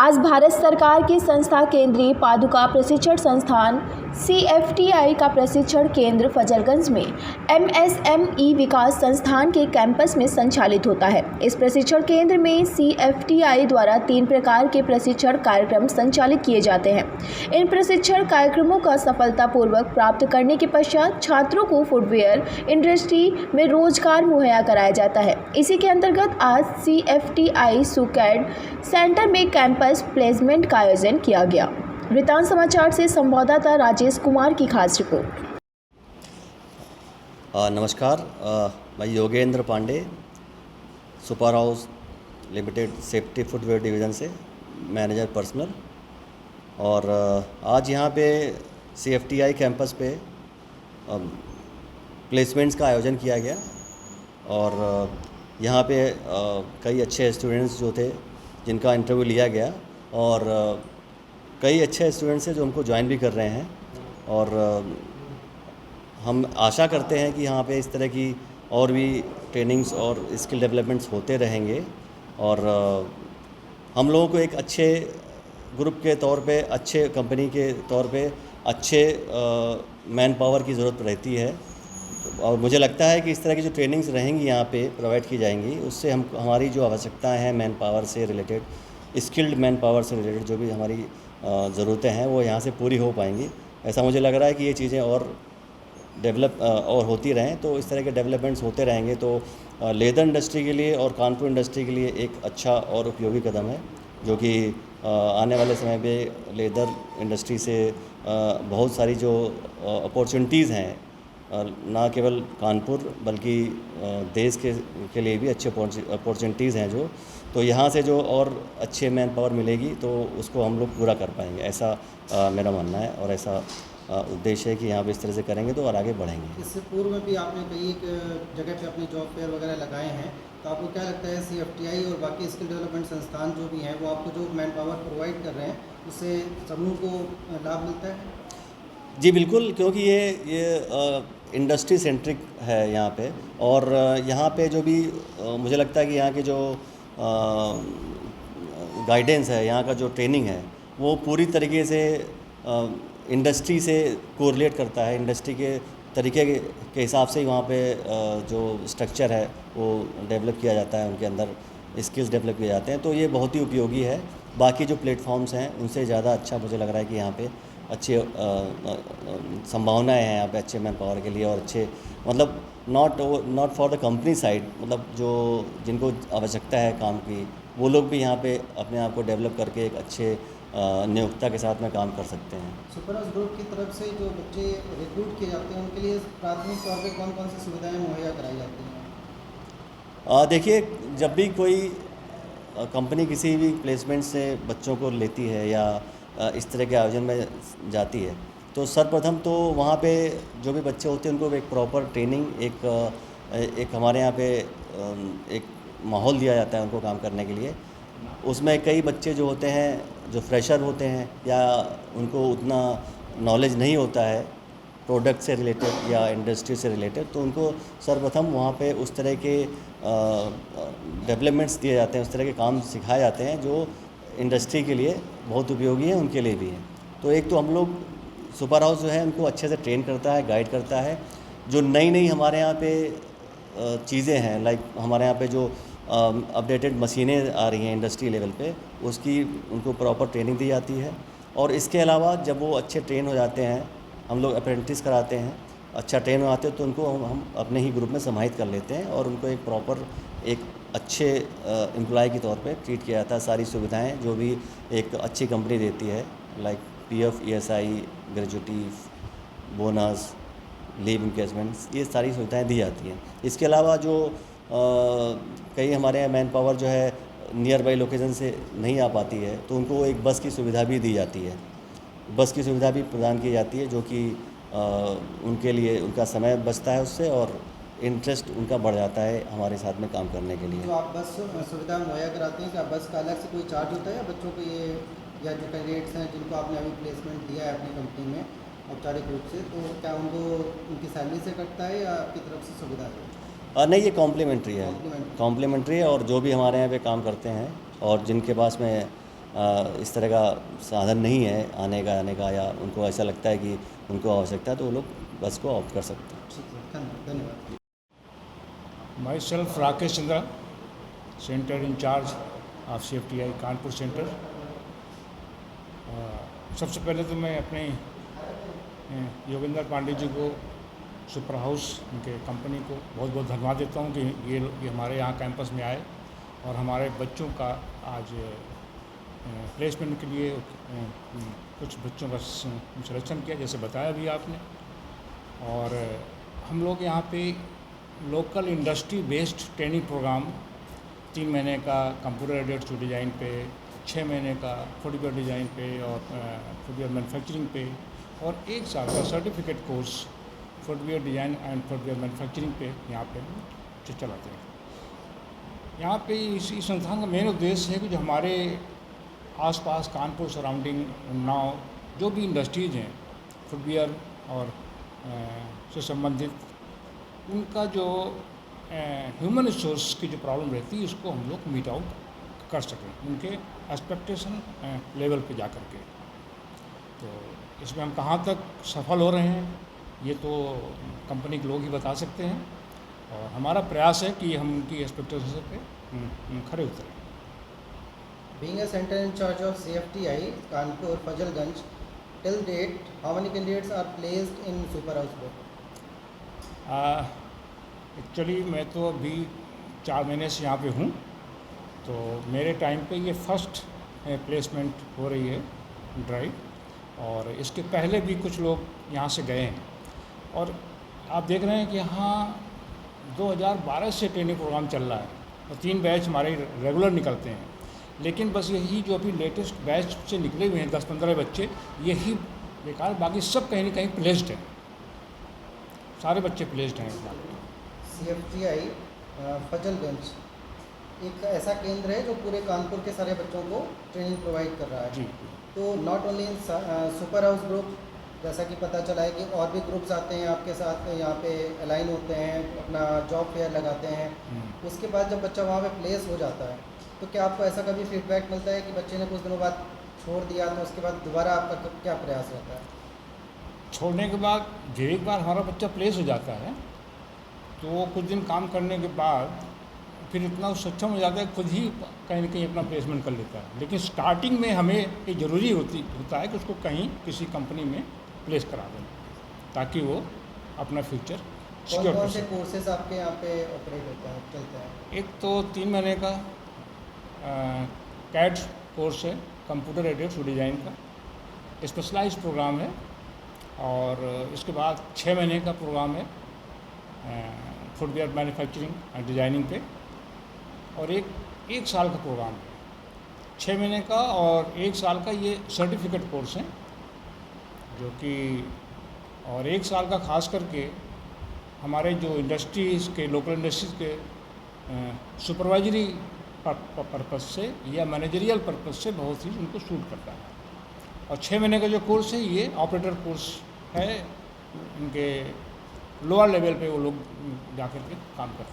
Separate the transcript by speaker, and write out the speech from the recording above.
Speaker 1: आज भारत सरकार की संस्था केंद्रीय पादुका प्रशिक्षण संस्थान CFTI का प्रशिक्षण केंद्र फजलगंज में MSME विकास संस्थान के कैंपस में संचालित होता है। इस प्रशिक्षण केंद्र में CFTI द्वारा 3 प्रकार के प्रशिक्षण कार्यक्रम संचालित किए जाते हैं। इन प्रशिक्षण कार्यक्रमों का सफलतापूर्वक प्राप्त करने के पश्चात छात्रों को फुटवेयर इंडस्ट्री में रोजगार मुहैया कराया जाता है। इसी के अंतर्गत आज CFTI सुकैड सेंटर में कैंपस प्लेसमेंट का आयोजन किया गया। वृतांत समाचार से संवाददाता राजेश कुमार की खास रिपोर्ट।
Speaker 2: नमस्कार, मैं Yogendra Pandey super house limited safety footwear division से मैनेजर पर्सनल। और आज यहाँ पे CFTI कैंपस पे प्लेसमेंट्स का आयोजन किया गया और यहाँ पे कई अच्छे स्टूडेंट्स जो थे जिनका इंटरव्यू लिया गया और कई अच्छे स्टूडेंट्स हैं जो हमको ज्वाइन भी कर रहे हैं। और हम आशा करते हैं कि यहाँ पे इस तरह की और भी ट्रेनिंग्स और स्किल डेवलपमेंट्स होते रहेंगे और हम लोगों को एक अच्छे ग्रुप के तौर पे, अच्छे कंपनी के तौर पे अच्छे मैन पावर की ज़रूरत रहती है। और मुझे लगता है कि इस तरह की जो ट्रेनिंग्स रहेंगी यहाँ पे प्रोवाइड की जाएंगी, उससे हम हमारी जो आवश्यकताएं हैं मैन पावर से रिलेटेड, स्किल्ड मैन पावर से रिलेटेड जो भी हमारी ज़रूरतें हैं वो यहाँ से पूरी हो पाएंगी। ऐसा मुझे लग रहा है कि ये चीज़ें और डेवलप और होती रहें, तो इस तरह के डेवलपमेंट्स होते रहेंगे तो लेदर इंडस्ट्री के लिए और कानपुर इंडस्ट्री के लिए एक अच्छा और उपयोगी कदम है, जो कि आने वाले समय पे लेदर इंडस्ट्री से बहुत सारी जो अपॉर्चुनिटीज़ हैं, ना केवल कानपुर बल्कि देश के लिए भी अच्छे अपॉर्चुनिटीज़ हैं जो, तो यहाँ से जो और अच्छे मैन पावर मिलेगी तो उसको हम लोग पूरा कर पाएंगे, ऐसा मेरा मानना है और ऐसा उद्देश्य है कि यहाँ पे इस तरह से करेंगे तो और आगे बढ़ेंगे।
Speaker 3: इससे पूर्व में भी आपने कई एक जगह पे अपने जॉब फेयर वगैरह लगाए हैं, तो आपको क्या लगता है CFTI और बाकी स्किल डेवलपमेंट संस्थान जो भी हैं वो आपको जो मैन पावर प्रोवाइड कर रहे हैं उससे समूह को लाभ मिलता है?
Speaker 2: जी बिल्कुल, क्योंकि ये इंडस्ट्री सेंट्रिक है यहाँ पे और यहाँ पे जो भी मुझे लगता है कि यहाँ की जो गाइडेंस है, यहाँ का जो ट्रेनिंग है वो पूरी तरीके से इंडस्ट्री से कोरिलेट करता है। इंडस्ट्री के तरीके के हिसाब से ही वहाँ पे जो स्ट्रक्चर है वो डेवलप किया जाता है, उनके अंदर स्किल्स डेवलप किए जाते हैं, तो ये बहुत ही उपयोगी है। बाकी जो प्लेटफॉर्म्स हैं उनसे ज़्यादा अच्छा मुझे लग रहा है कि यहाँ पे अच्छे संभावनाएं हैं यहाँ पे अच्छे मैन पावर के लिए और अच्छे मतलब not for the company side, मतलब जो जिनको आवश्यकता है काम की वो लोग भी यहाँ पे अपने आप को डेवलप करके एक अच्छे नियोक्ता के साथ में काम कर सकते हैं।
Speaker 3: सुपर हाउस ग्रुप की तरफ से जो बच्चे रिक्रूट किए जाते हैं उनके लिए प्राथमिक तौर पे कौन कौन सी सुविधाएं मुहैया कराई जाती हैं?
Speaker 2: देखिए, जब भी कोई कंपनी किसी भी प्लेसमेंट से बच्चों को लेती है या इस तरह के आयोजन में जाती है तो सर्वप्रथम तो वहाँ पे जो भी बच्चे होते हैं उनको एक प्रॉपर ट्रेनिंग, एक हमारे यहाँ पे एक माहौल दिया जाता है उनको काम करने के लिए। उसमें कई बच्चे जो होते हैं जो फ्रेशर होते हैं या उनको उतना नॉलेज नहीं होता है प्रोडक्ट से रिलेटेड या इंडस्ट्री से रिलेटेड, तो उनको सर्वप्रथम वहाँ पे उस तरह के डेवलपमेंट्स दिए जाते हैं, उस तरह के काम सिखाए जाते हैं जो इंडस्ट्री के लिए बहुत उपयोगी है, उनके लिए भी है। तो एक तो हम लोग सुपर हाउस जो है उनको अच्छे से ट्रेन करता है, गाइड करता है। जो नई हमारे यहाँ पे चीज़ें हैं, लाइक हमारे यहाँ पे जो अपडेटेड मशीनें आ रही हैं इंडस्ट्री लेवल पे, उसकी उनको प्रॉपर ट्रेनिंग दी जाती है। और इसके अलावा जब वो अच्छे ट्रेन हो जाते हैं, हम लोग अप्रेंटिस कराते हैं, अच्छा ट्रेन हो जाते हैं तो उनको हम अपने ही ग्रुप में समाहित कर लेते हैं और उनको एक प्रॉपर एक अच्छे एम्प्लॉय के तौर पे ट्रीट किया जाता है। सारी सुविधाएं जो भी एक अच्छी कंपनी देती है, like PF, ESI, gratuity, bonus, leave encashments, ये सारी सुविधाएं दी जाती हैं। इसके अलावा जो कई हमारे यहाँ मैन पावर जो है नियर बाई लोकेशन से नहीं आ पाती है तो उनको एक बस की सुविधा भी दी जाती है, बस की सुविधा भी प्रदान की जाती है, जो कि उनके लिए उनका समय बचता है उससे और इंटरेस्ट उनका बढ़ जाता है हमारे साथ में काम करने के लिए।
Speaker 3: जो आप बस सुविधा मुहैया कराते हैं, क्या बस का अलग से कोई चार्ज होता है या बच्चों को ये या जो कैंडिडेट्स हैं जिनको आपने अभी प्लेसमेंट दिया है अपनी कंपनी में औपचारिक रूप से, तो क्या उनको उनकी सैलरी से कटता है या आपकी तरफ से सुविधा है?
Speaker 2: नहीं, ये कॉम्प्लीमेंट्री है, कॉम्प्लीमेंट्री है। और जो भी हमारे यहाँ पे काम करते हैं और जिनके पास में इस तरह का साधन नहीं है आने का या उनको ऐसा लगता है कि उनको आवश्यकता है तो वो लोग बस को ऑप्ट कर सकते हैं।
Speaker 3: ठीक है, धन्यवाद।
Speaker 4: Myself Rakesh Chandra, Center in charge of CFTI Kanpur centre. सबसे पहले तो मैं अपने योगेंद्र पांडे जी को, सुपर हाउस उनके कंपनी को बहुत बहुत धन्यवाद देता हूँ कि ये हमारे यहाँ कैंपस में आए और हमारे बच्चों का आज प्लेसमेंट के लिए कुछ बच्चों का सिलेक्शन किया, जैसे बताया भी आपने। और हम लोग यहाँ पे local industry based training programme 3 महीने का कंप्यूटर एडेड शू डिज़ाइन पे, 6 महीने का फुटवेयर डिज़ाइन पे और फुटवेयर मैन्युफैक्चरिंग पे, और 1 साल का certificate course footwear design and footwear manufacturing पे यहाँ पे चलाते हैं। यहाँ पे इस संस्थान का मेन उद्देश्य है कि जो हमारे आसपास कानपुर सराउंडिंग उन्नाव जो भी इंडस्ट्रीज़ हैं फुटवेयर और से संबंधित, उनका जो ह्यूमन रिसोर्स की जो प्रॉब्लम रहती है उसको हम लोग मीट आउट कर सकें उनके एक्सपेक्टेशन लेवल पे जा कर के। तो इसमें हम कहाँ तक सफल हो रहे हैं ये तो कंपनी के लोग ही बता सकते हैं, और हमारा प्रयास है कि हम उनकी एक्सपेक्टेशन पे खरे उतरें।
Speaker 3: Being a center in charge of CFTI Kanpur Fazalganj, till date, how many candidates are placed in super house group?
Speaker 4: Actually मैं तो अभी 4 महीने से यहाँ पे हूँ, तो मेरे टाइम पे ये फर्स्ट प्लेसमेंट हो रही है ड्राइव, और इसके पहले भी कुछ लोग यहाँ से गए हैं। और आप देख रहे हैं कि यहाँ 2012 से ट्रेनिंग प्रोग्राम चल रहा है और 3 बैच हमारे रेगुलर निकलते हैं, लेकिन बस यही जो अभी लेटेस्ट बैच से निकले हुए हैं 10-15 बच्चे, यही बेकार, बाकी सब कहीं ना कहीं प्लेस्ड हैं, सारे बच्चे प्लेस्ड हैं इस बार।
Speaker 3: CFTI फजलगंज एक ऐसा केंद्र है जो पूरे कानपुर के सारे बच्चों को ट्रेनिंग प्रोवाइड कर रहा है
Speaker 4: जी।
Speaker 3: तो not only in super house group, जैसा कि पता चला है कि और भी ग्रुप्स आते हैं आपके साथ, यहाँ पे अलाइन होते हैं, अपना जॉब फेयर लगाते हैं। उसके बाद जब बच्चा वहाँ पे प्लेस हो जाता है तो क्या आपको ऐसा कभी फीडबैक मिलता है कि बच्चे ने कुछ दिनों बाद छोड़ दिया, तो उसके बाद दोबारा आपका क्या प्रयास रहता है?
Speaker 4: छोड़ने के बाद जब एक बार हमारा बच्चा प्लेस हो जाता है तो कुछ दिन काम करने के बाद फिर इतना सक्षम हो जाता है, खुद ही कहीं ना कहीं अपना प्लेसमेंट कर लेता है। लेकिन स्टार्टिंग में हमें ये ज़रूरी होता है कि उसको कहीं किसी कंपनी में प्लेस करा दें ताकि वो अपना फ्यूचर सिक्योर कर
Speaker 3: कौन से
Speaker 4: सके।
Speaker 3: कोर्सेज आपके यहाँ पे ऑपरेट होते हैं, चलते हैं?
Speaker 4: एक तो 3 महीने का कैड कोर्स है, कंप्यूटर एडेड शू डिज़ाइन का स्पेशलाइज्ड प्रोग्राम है, और इसके बाद 6 महीने का प्रोग्राम है फुटवेयर मैन्युफैक्चरिंग एंड डिज़ाइनिंग पे, और एक साल का प्रोग्राम है 6 महीने का, और 1 साल का ये सर्टिफिकेट कोर्स है जो कि, और 1 साल का खास करके हमारे जो इंडस्ट्रीज़ के लोकल इंडस्ट्रीज़ के सुपरवाइजरी पर्पज़ से या मैनेजरियल पर्पज़ से बहुत ही उनको सूट करता है। और 6 महीने का जो कोर्स है ये ऑपरेटर कोर्स है, इनके लोअर लेवल पे वो लोग जा कर के काम करते हैं।